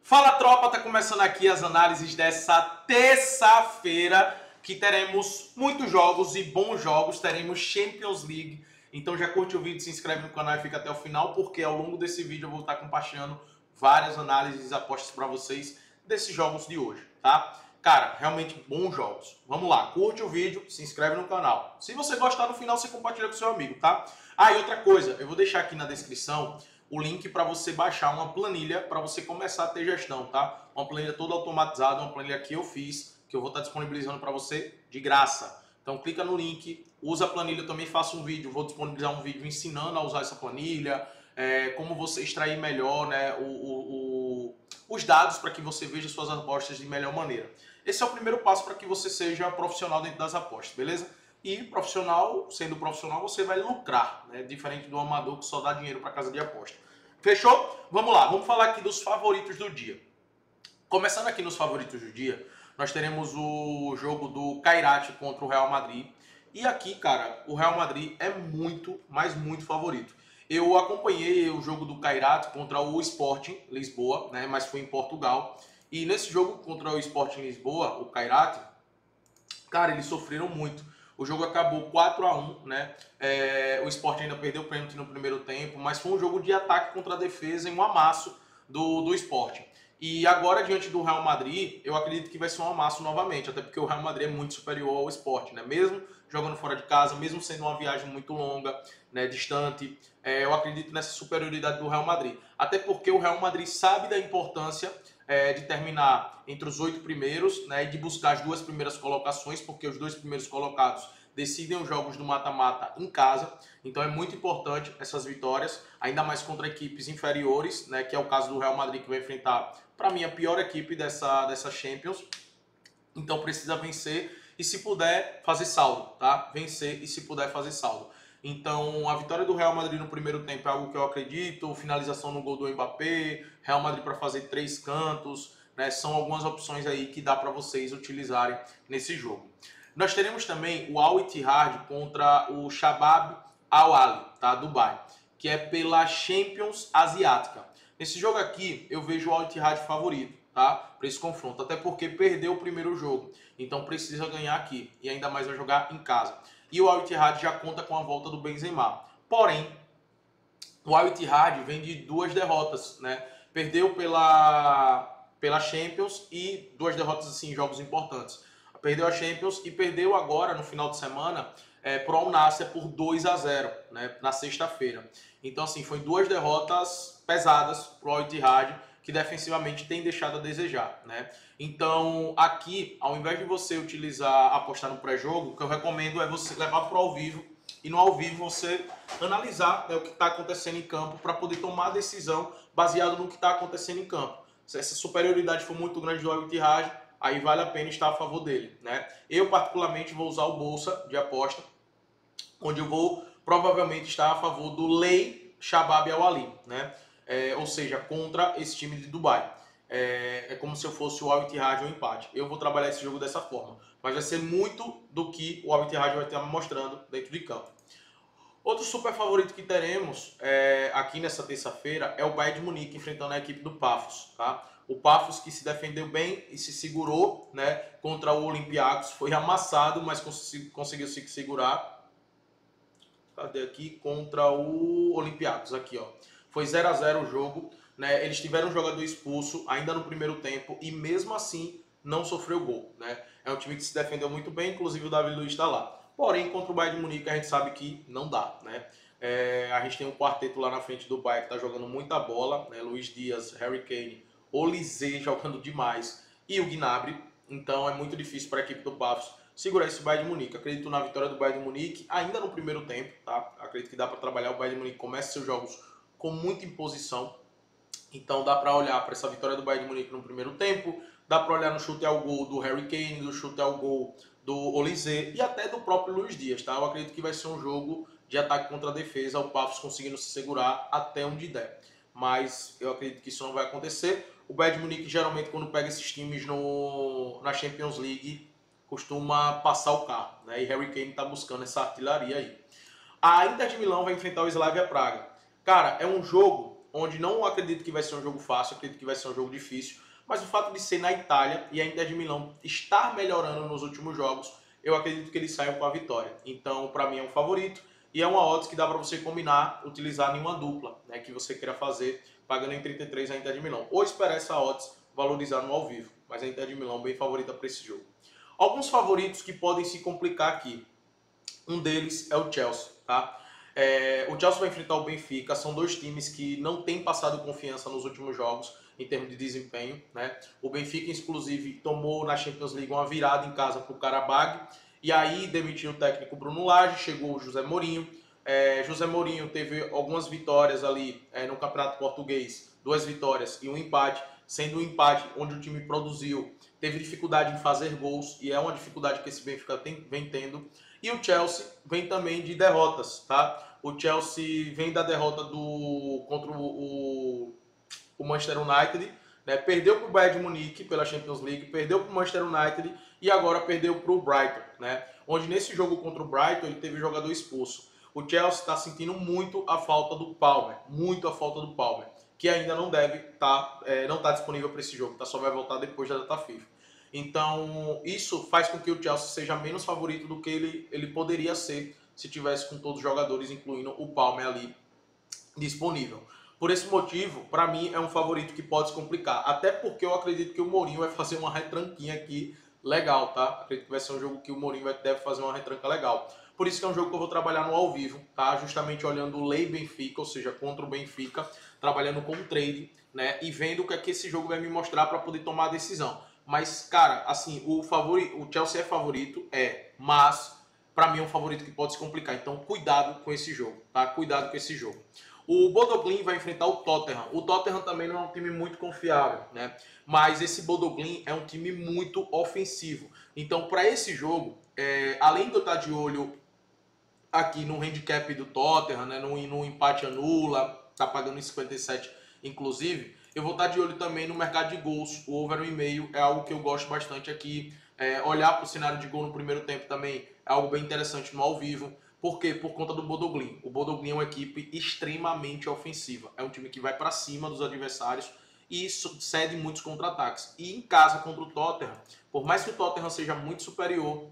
Fala tropa, tá começando aqui as análises dessa terça-feira que teremos muitos jogos e bons jogos, teremos Champions League. Então já curte o vídeo, se inscreve no canal e fica até o final, porque ao longo desse vídeo eu vou estar compartilhando várias análises e apostas para vocês desses jogos de hoje, tá? Cara, realmente bons jogos. Vamos lá, curte o vídeo, se inscreve no canal. Se você gostar, no final você compartilha com seu amigo, tá? Ah, e outra coisa, eu vou deixar aqui na descrição o link para você baixar uma planilha para você começar a ter gestão, tá? Uma planilha toda automatizada, uma planilha que eu fiz, que eu vou estar disponibilizando para você de graça. Então clica no link, usa a planilha, eu também faço um vídeo, vou disponibilizar um vídeo ensinando a usar essa planilha, como você extrair melhor, né, os dados para que você veja suas apostas de melhor maneira. Esse é o primeiro passo para que você seja profissional dentro das apostas, beleza? E profissional, sendo profissional, você vai lucrar, né? Diferente do amador que só dá dinheiro para casa de aposta. Fechou? Vamos lá, vamos falar aqui dos favoritos do dia. Começando aqui nos favoritos do dia, nós teremos o jogo do Kairat contra o Real Madrid. E aqui, cara, o Real Madrid é muito, mas muito favorito. Eu acompanhei o jogo do Kairat contra o Sporting Lisboa, né? Mas foi em Portugal. E nesse jogo contra o Sporting Lisboa, o Kairat, cara, eles sofreram muito. O jogo acabou 4-1, né? O Sport ainda perdeu o pênalti no primeiro tempo, mas foi um jogo de ataque contra a defesa e um amasso do Sport. E agora, diante do Real Madrid, eu acredito que vai ser um amasso novamente, até porque o Real Madrid é muito superior ao Sport, né? Mesmo jogando fora de casa, mesmo sendo uma viagem muito longa, né, distante, eu acredito nessa superioridade do Real Madrid. Até porque o Real Madrid sabe da importância de terminar entre os 8 primeiros, né, e de buscar as 2 primeiras colocações, porque os 2 primeiros colocados decidem os jogos do mata-mata em casa. Então é muito importante essas vitórias, ainda mais contra equipes inferiores, né, que é o caso do Real Madrid, que vai enfrentar, para mim, a pior equipe dessa Champions. Então precisa vencer e, se puder, fazer saldo, tá? Vencer e, se puder, fazer saldo. Então, a vitória do Real Madrid no primeiro tempo é algo que eu acredito, finalização no gol do Mbappé, Real Madrid para fazer 3 cantos, né? São algumas opções aí que dá para vocês utilizarem nesse jogo. Nós teremos também o Al Ittihad contra o Shabab Al Ahly, tá? Dubai, que é pela Champions Asiática. Nesse jogo aqui, eu vejo o Al Ittihad favorito, tá? Para esse confronto, até porque perdeu o primeiro jogo, então precisa ganhar aqui, e ainda mais vai jogar em casa. E o Al Ittihad já conta com a volta do Benzema. Porém, o Al Ittihad vem de 2 derrotas, né? Perdeu pela Champions e 2 derrotas assim, em jogos importantes. Perdeu a Champions e perdeu agora, no final de semana, pro Al Nassr por 2-0, né? Na sexta-feira. Então, assim, foi 2 derrotas pesadas pro Al Ittihad, que defensivamente tem deixado a desejar, né? Então, aqui, ao invés de você apostar no pré-jogo, o que eu recomendo é você levar para o ao vivo, e no ao vivo você analisar, né, o que está acontecendo em campo para poder tomar a decisão baseado no que está acontecendo em campo. Se essa superioridade for muito grande do Al Ittihad, aí vale a pena estar a favor dele, né? Eu, particularmente, vou usar o Bolsa de aposta, onde eu vou provavelmente estar a favor do Lei Shabab Al Ahly, né? Ou seja, contra esse time de Dubai. É como se eu fosse o Al Ittihad ou um empate. Eu vou trabalhar esse jogo dessa forma. Mas vai ser muito do que o Al Ittihad vai estar me mostrando dentro de campo. Outro super favorito que teremos aqui nessa terça-feira é o Bayern de Munique enfrentando a equipe do Pafos, tá? O Pafos, que se defendeu bem e se segurou, né, contra o Olympiacos, foi amassado, mas conseguiu se segurar. Cadê aqui? Contra o Olympiacos, aqui, ó. Foi 0-0 o jogo, né? Eles tiveram um jogador expulso ainda no primeiro tempo e mesmo assim não sofreu gol, né? É um time que se defendeu muito bem, inclusive o Davi Luiz está lá. Porém, contra o Bayern de Munique a gente sabe que não dá, né? A gente tem um quarteto lá na frente do Bayern que está jogando muita bola, né? Luiz Dias, Harry Kane, Olise jogando demais e o Gnabry. Então é muito difícil para a equipe do Pafos segurar esse Bayern de Munique. Acredito na vitória do Bayern de Munique ainda no primeiro tempo, tá? Acredito que dá para trabalhar. O Bayern de Munique começa seus jogos com muita imposição. Então dá para olhar para essa vitória do Bayern de Munique no primeiro tempo, dá para olhar no chute ao gol do Harry Kane, no chute ao gol do Olise e até do próprio Luiz Dias, tá? Eu acredito que vai ser um jogo de ataque contra a defesa, o Pafos conseguindo se segurar até onde der. Mas eu acredito que isso não vai acontecer. O Bayern de Munique geralmente quando pega esses times na Champions League costuma passar o carro, né? E Harry Kane está buscando essa artilharia aí. A Inter de Milão vai enfrentar o Slavia Praga. Cara, é um jogo onde não acredito que vai ser um jogo fácil, acredito que vai ser um jogo difícil, mas o fato de ser na Itália e a Inter de Milão estar melhorando nos últimos jogos, eu acredito que eles saiam com a vitória. Então, para mim é um favorito e é uma odds que dá para você combinar, utilizar em uma dupla, né, que você queira fazer, pagando em 33 a Inter de Milão. Ou esperar essa odds valorizar no ao vivo, mas a Inter de Milão bem favorita para esse jogo. Alguns favoritos que podem se complicar aqui. Um deles é o Chelsea, tá? O Chelsea vai enfrentar o Benfica, são dois times que não têm passado confiança nos últimos jogos em termos de desempenho, né? O Benfica, inclusive, tomou na Champions League uma virada em casa para o Karabag, e aí demitiu o técnico Bruno Lage, chegou o José Mourinho. José Mourinho teve algumas vitórias ali no Campeonato Português, 2 vitórias e um empate, sendo um empate onde o time produziu, teve dificuldade em fazer gols, e é uma dificuldade que esse Benfica vem tendo. E o Chelsea vem também de derrotas, tá? O Chelsea vem da derrota contra o Manchester United, né? Perdeu para o Bayern de Munique pela Champions League, perdeu para o Manchester United e agora perdeu para o Brighton, né? Onde nesse jogo contra o Brighton ele teve jogador expulso. O Chelsea está sentindo muito a falta do Palmer, que ainda não deve não está disponível para esse jogo, tá? Só vai voltar depois da data FIFA. Então, isso faz com que o Chelsea seja menos favorito do que ele poderia ser se tivesse com todos os jogadores, incluindo o Palmer ali disponível. Por esse motivo, para mim, é um favorito que pode se complicar. Até porque eu acredito que o Mourinho vai fazer uma retranquinha aqui legal, tá? Acredito que vai ser um jogo que o Mourinho deve fazer uma retranca legal. Por isso que é um jogo que eu vou trabalhar no ao vivo, tá? Justamente olhando o Lei Benfica, ou seja, contra o Benfica, trabalhando com o trade, né? E vendo o que é que esse jogo vai me mostrar para poder tomar a decisão. Mas, cara, assim, o Chelsea é favorito, mas para mim é um favorito que pode se complicar. Então, cuidado com esse jogo, tá? Cuidado com esse jogo. O Bodo Glimt vai enfrentar o Tottenham. O Tottenham também não é um time muito confiável, né? Mas esse Bodo Glimt é um time muito ofensivo. Então, para esse jogo, além de eu estar de olho aqui no handicap do Tottenham, né? No empate anula, tá pagando em 57, inclusive, eu vou estar de olho também no mercado de gols. O over 1,5 é algo que eu gosto bastante aqui. Olhar para o cenário de gol no primeiro tempo também é algo bem interessante no ao vivo. Por quê? Por conta do Bodo Glimt. O Bodo Glimt é uma equipe extremamente ofensiva. É um time que vai para cima dos adversários e cede muitos contra-ataques. E em casa contra o Tottenham, por mais que o Tottenham seja muito superior,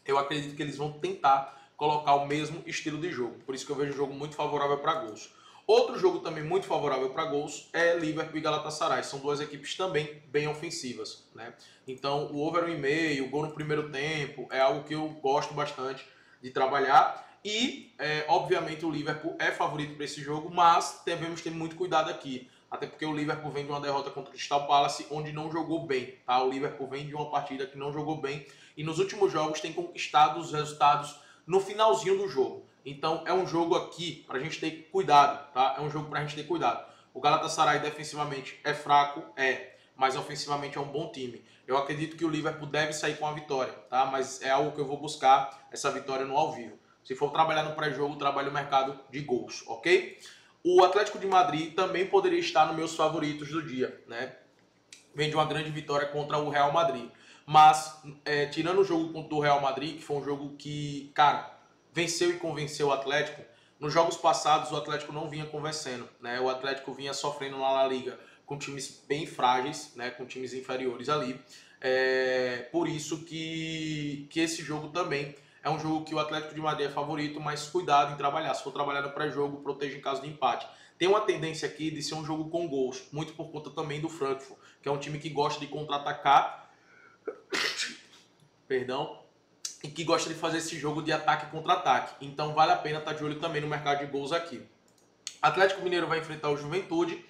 eu acredito que eles vão tentar colocar o mesmo estilo de jogo. Por isso que eu vejo um jogo muito favorável para gols. Outro jogo também muito favorável para gols é Liverpool e Galatasaray. São duas equipes também bem ofensivas, né? Então o over 1,5, o gol no primeiro tempo, é algo que eu gosto bastante de trabalhar. E, obviamente, o Liverpool é favorito para esse jogo, mas devemos ter muito cuidado aqui. Até porque o Liverpool vem de uma derrota contra o Crystal Palace, onde não jogou bem, tá? O Liverpool vem de uma partida que não jogou bem e nos últimos jogos tem conquistado os resultados no finalzinho do jogo. Então é um jogo aqui para a gente ter cuidado, tá? É um jogo para a gente ter cuidado. O Galatasaray defensivamente é fraco, mas ofensivamente é um bom time. Eu acredito que o Liverpool deve sair com a vitória, tá? Mas é algo que eu vou buscar, essa vitória no ao vivo. Se for trabalhar no pré-jogo, trabalho no mercado de gols, ok? O Atlético de Madrid também poderia estar nos meus favoritos do dia, né? Vem de uma grande vitória contra o Real Madrid. Mas, tirando o jogo contra o Real Madrid, que foi um jogo que, cara, venceu e convenceu o Atlético, nos jogos passados o Atlético não vinha convencendo, né? O Atlético vinha sofrendo na La Liga com times bem frágeis, né? Com times inferiores ali. Por isso que esse jogo também é um jogo que o Atlético de Madrid é favorito, mas cuidado em trabalhar. Se for trabalhar no pré-jogo, proteja em caso de empate. Tem uma tendência aqui de ser um jogo com gols, muito por conta também do Frankfurt, que é um time que gosta de contra-atacar, e que gosta de fazer esse jogo de ataque e contra-ataque. Então vale a pena estar de olho também no mercado de gols aqui. Atlético Mineiro vai enfrentar o Juventude.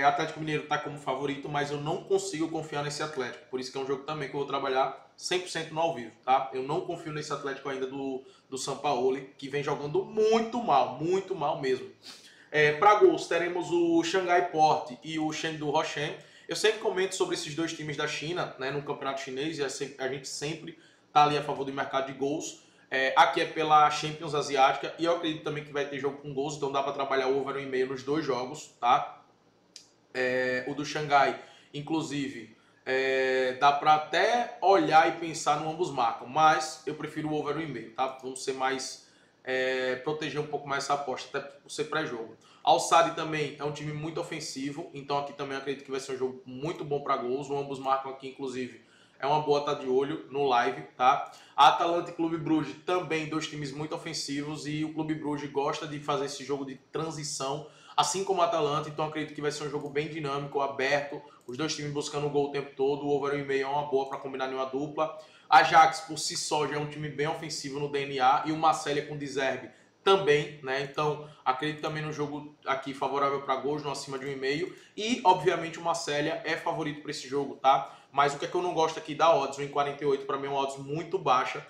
Atlético Mineiro está como favorito, mas eu não consigo confiar nesse Atlético. Por isso que é um jogo também que eu vou trabalhar 100% no ao vivo, tá? Eu não confio nesse Atlético ainda do Sampaoli, que vem jogando muito mal mesmo. Para gols, teremos o Xangai Port e o Chengdu Roshen. Eu sempre comento sobre esses dois times da China, né, no campeonato chinês, e a gente sempre está ali a favor do mercado de gols. Aqui é pela Champions Asiática, e eu acredito também que vai ter jogo com gols, então dá para trabalhar o over 1,5 nos dois jogos, tá? O do Xangai, inclusive, dá para até olhar e pensar no ambos marcam, mas eu prefiro o over 1,5, tá? Vamos ser mais, proteger um pouco mais essa aposta, até por ser pré-jogo. Al Sadd também é um time muito ofensivo, então aqui também acredito que vai ser um jogo muito bom para gols. Ambos marcam aqui, inclusive, é uma boa estar de olho no live, tá? A Atalanta e Clube Bruges também, dois times muito ofensivos, e o Clube Bruges gosta de fazer esse jogo de transição, assim como a Atalanta, então acredito que vai ser um jogo bem dinâmico, aberto, os dois times buscando o gol o tempo todo. O over 1,5 é uma boa para combinar em uma dupla. Ajax, por si só, já é um time bem ofensivo no DNA, e o Marselha com De Zerbi também, né? Então, acredito também no jogo aqui favorável para gols, no acima de 1,5. E, obviamente, o Marselha é favorito para esse jogo, tá? Mas o que é que eu não gosto aqui da odds, 1,48, para mim é uma odds muito baixa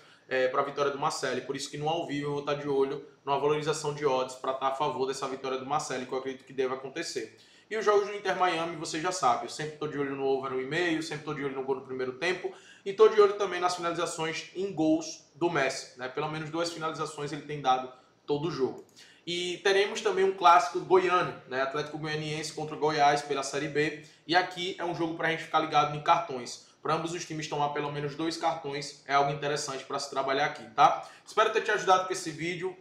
para a vitória do Marselha. Por isso que no ao vivo eu vou estar de olho numa valorização de odds para estar a favor dessa vitória do Marselha, que eu acredito que deva acontecer. E os jogos do Inter Miami, você já sabe, eu sempre estou de olho no over 1,5, sempre estou de olho no gol no primeiro tempo, e estou de olho também nas finalizações em gols do Messi, né? Pelo menos 2 finalizações ele tem dado todo o jogo. E teremos também um clássico goiano, né? Atlético Goianiense contra o Goiás pela Série B. E aqui é um jogo para a gente ficar ligado em cartões. Para ambos os times tomar pelo menos 2 cartões é algo interessante para se trabalhar aqui, tá? Espero ter te ajudado com esse vídeo.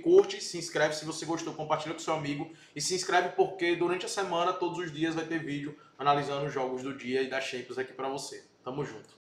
Curte, se inscreve se você gostou, compartilha com seu amigo. E se inscreve porque durante a semana, todos os dias, vai ter vídeo analisando os jogos do dia e das Champions aqui para você. Tamo junto.